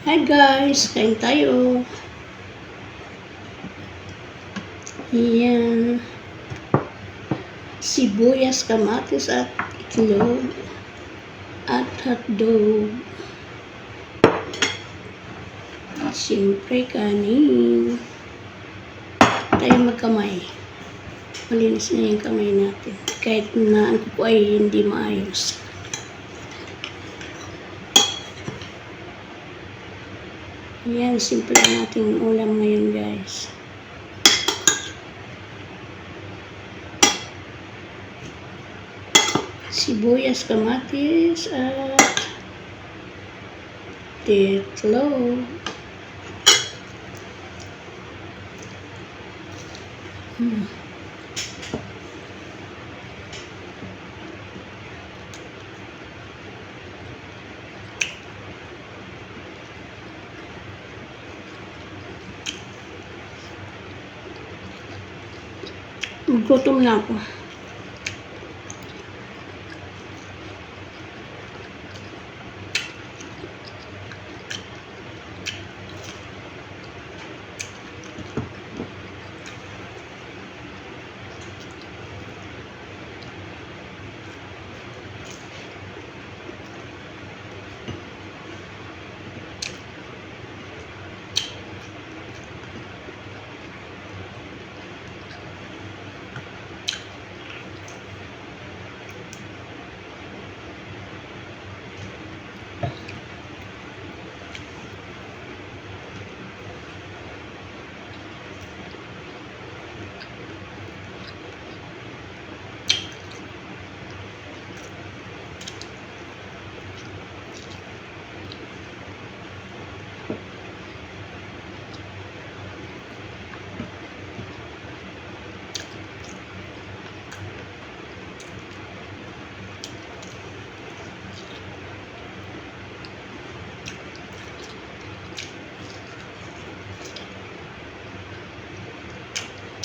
Hi guys, kain tayo. Yan. Sibuyas, kamatis at itlog at hotdog. Siyempre kanin. Tayo magkamay. Malinis na yung kamay natin. Kahit na ang kuko ay hindi maayos. Yan, simple nating ulam ngayon guys. Sibuyas, kamatis at itlog. Gutom na ako.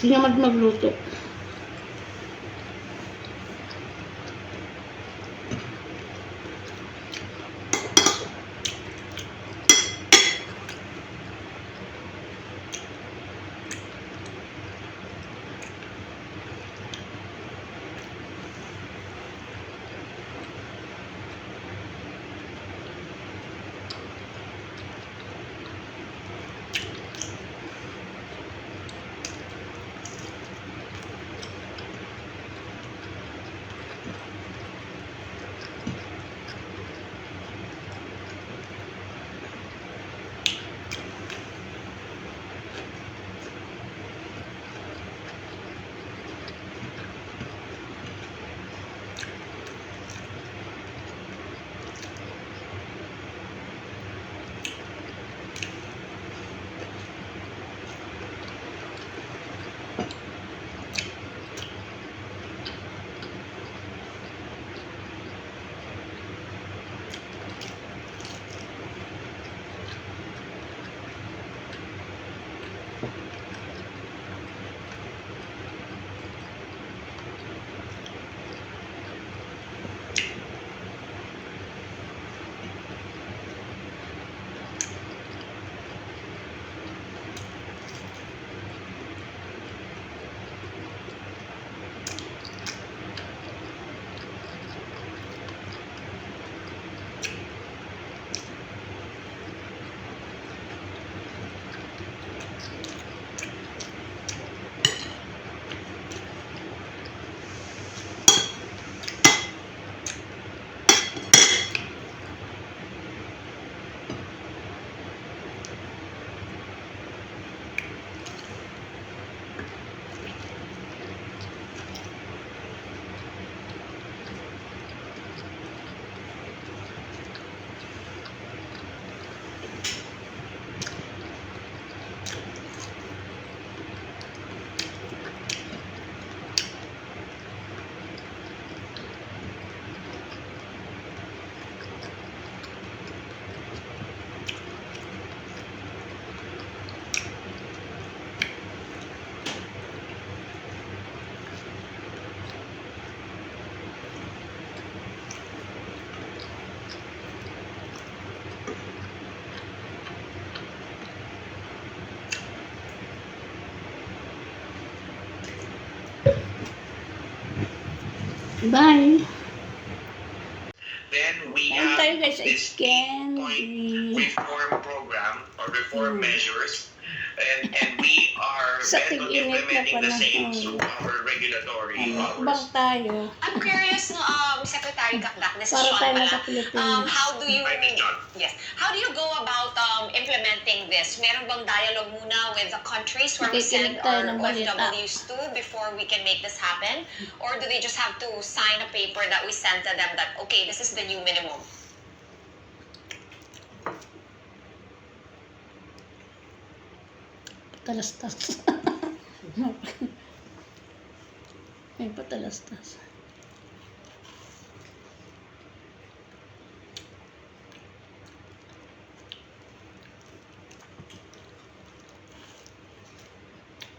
Tinamad magluto. Bye! Then we Kain have tayo guys sa this candy. reform program or reform measures, and we are Sa bent on tig-init na implementing the same panahon. through our regulatory Bang powers. tayo. I'm curious, no, Secretary Kakdak, this is Para Sean tayo pala. nasa Pilipinas. How do you, Hi, Miss John. yes, how do you go about implementing this? Meron bang dialogue muna with the countries where we Nakikinig send tayo our ng balita. OFWs to before we can make this happen? Or do they just have to sign a paper that we send to them that, okay, this is the new minimum? Patalastas. May patalastas.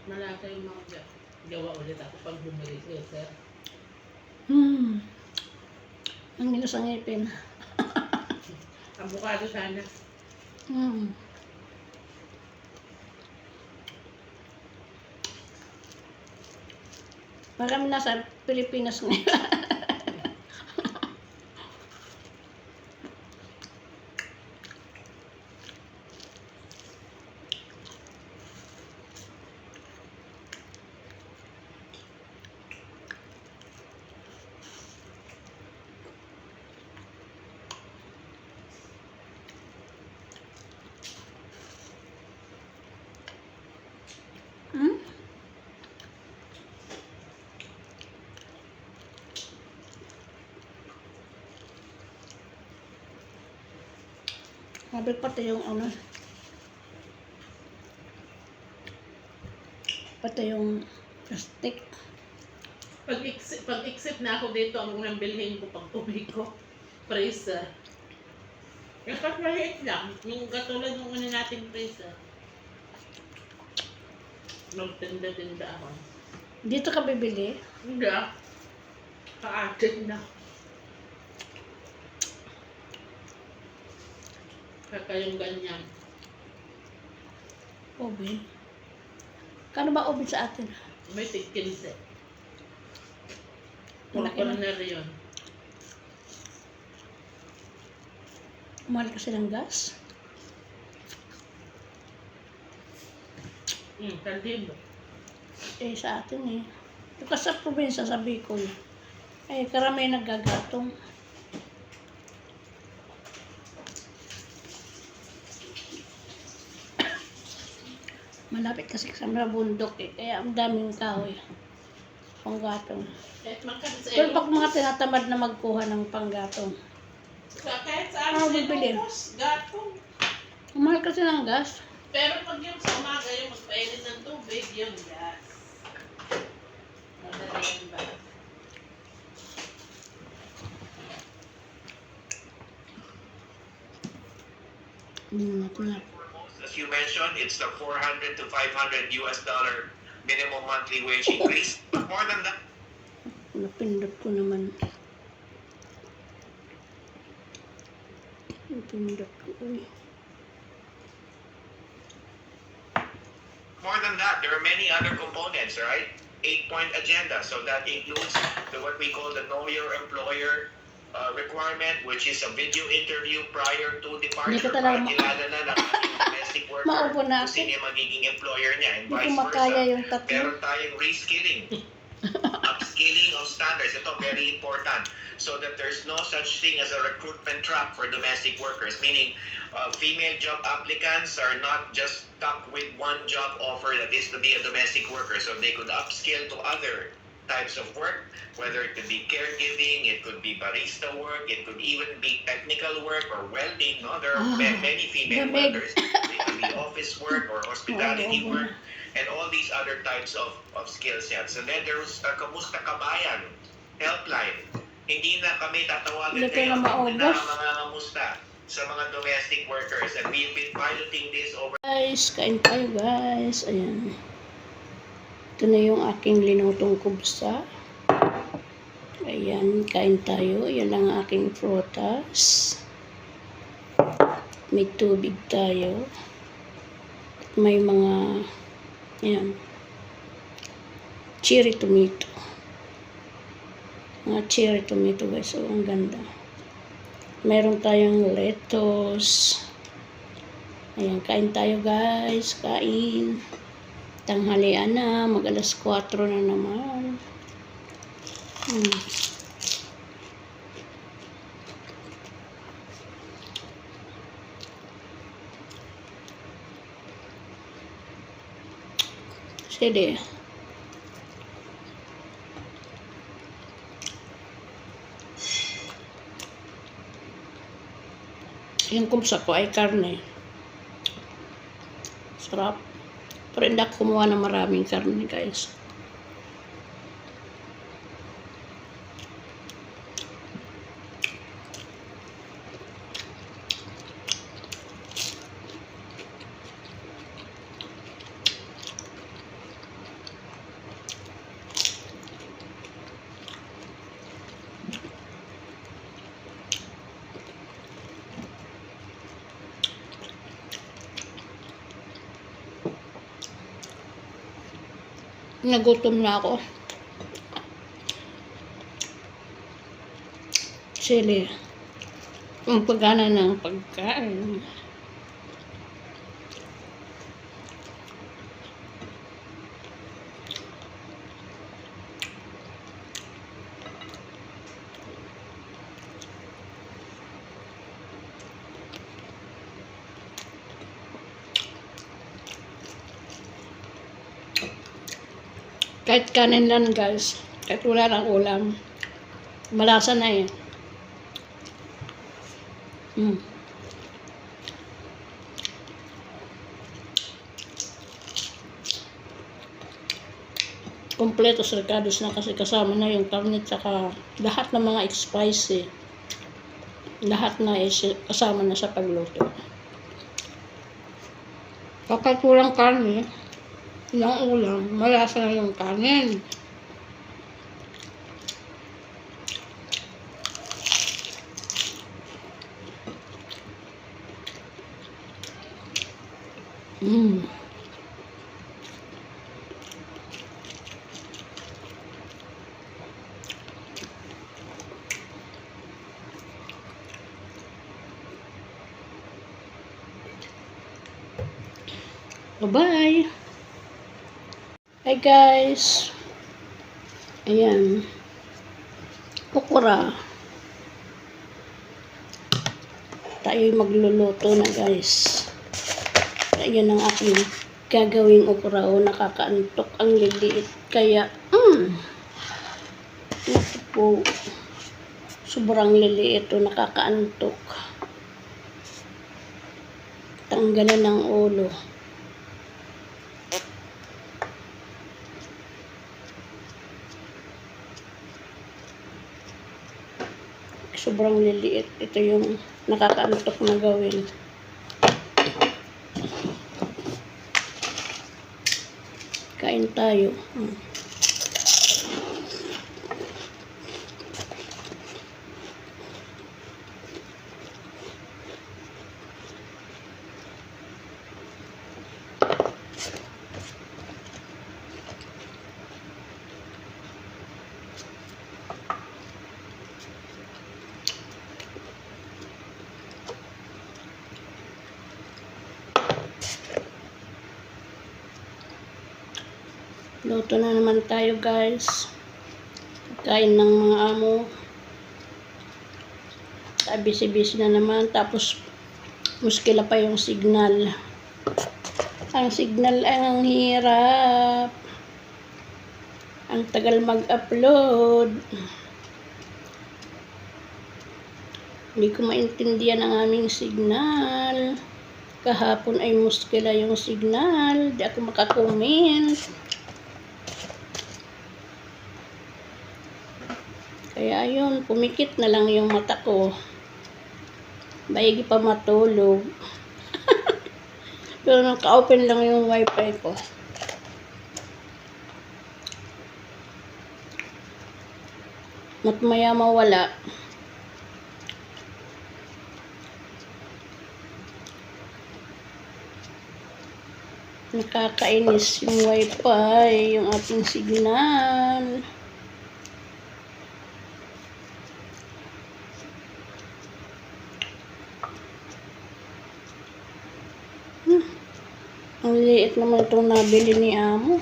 Malasa yung mga gawa ulit ako pag bumili ko, sir. Ang nila sa ngipin. Avocado sana. Parang nasa Pilipinas ngayon. Sabi pati yung ano. Pati yung plastic. Pag-exit na ako dito, ang unang bilhin ko pag uwi ko, freezer. Kasi maliit lang, yung katulad ng una nating freezer. Magtinda-tinda ako. Dito ka bibili? Hindi ah. Ka-atin na. Kaka yung ganyan. Obi. Kano ba obi sa atin? May tig-15. Malaki Mga na. corner yun. Mahal kasi ng gas. Kaldibo. Eh, sa atin eh. Kasi sa probinsya, sa Bicol, ay karami naggagatong. Malapit kasi sa mga bundok eh. Kaya ang daming kahoy. Panggatong. Pero pag mga tinatamad na magkuha ng panggatong, Kahit saan Ano sa bibili? inubos, gatong. mahal kasi ng gas. Pero pag yung sa umaga, yung magpainit ng tubig, yung gas. Madali yan ba? As you mentioned, it's the 400 to 500 US dollar minimum monthly wage increase. But more than that, Napindot ko naman. Napindot ko. Uy. more than that, there are many other components, right? 8-point agenda. So that includes what we call the Know Your Employer requirement, which is a video interview prior to Hindi ko departure. talaga Para kilala na ng ating domestic worker Maupo na kung ako. sino yung magiging employer niya and Hindi ko vice makaya versa. yung tatlo. Meron tayong reskilling, upskilling of standards. Ito, very important. So that there's no such thing as a recruitment trap for domestic workers, meaning female job applicants are not just stuck with one job offer that is to be a domestic worker. So they could upskill to other types of work, whether it could be caregiving, it could be barista work, it could even be technical work or welding. No? There are many female lamig. workers. It could be office work or hospitality work and all these other types of skill sets. And then there's Kamusta Kabayan helpline. Hindi na kami tatawagan Hindi kayo kayo na maubos. mga kamusta sa mga domestic workers, and we've been piloting this over. Guys, kain tayo guys. Ayan. Ito na yung aking linutong kubsa. Ayan, kain tayo. Ayan lang ang aking prutas. May tubig tayo. At may mga, ayan, cherry tomato. Mga cherry tomato guys. So, ang ganda. Meron tayong lettuce. Ayan, kain tayo guys. Kain. Tanghalian na. Mag alas 4 na naman. Sige. Yung kumsa ko ay karne. Sarap. Pero hindi ako kumuha ng maraming karne guys. Nagutom na ako. Sili. Ang pagana ng pagkain. Kahit kanin lang guys. Kahit wala ng ulam. Malasa na eh. Kompleto sa ricados na kasi kasama na yung karne tsaka lahat ng mga spicy. Lahat na kasama na sa pagluto. Kapag walang karne, yung ulam, malasa na yung kanin. Bye-bye! Hi guys! Ayan. Okra. Tayo'y magluluto na guys. Ayan ang aking gagawing okra. O, nakakaantok ang liliit. Kaya, ito po. Sobrang liliit o nakakaantok. Tanggalan ng ulo. Sobrang liliit. Ito yung nakakaantok na gawin. Kain tayo. Luto na naman tayo guys. Kain ng mga amo. Busy-busy na naman. Tapos muskila pa yung signal. Ang signal ay ang hirap. Ang tagal mag-upload. Hindi ko maintindihan ang aming signal. Kahapon ay muskila yung signal. Di ako makakomment. Kaya ayun, pumikit na lang yung mata ko. Baigi pa matulog. Pero naka-open lang yung wifi ko. Matmaya mawala. Nakakainis yung wifi, yung ating signal. Ang liit naman itong nabili ni Amo.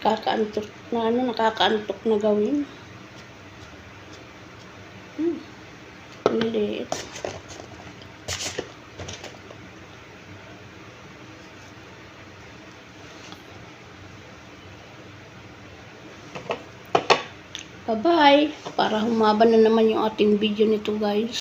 Nakakaantok na gawin. Ang liit. Bye-bye. Para humaba na naman yung ating video nito, guys.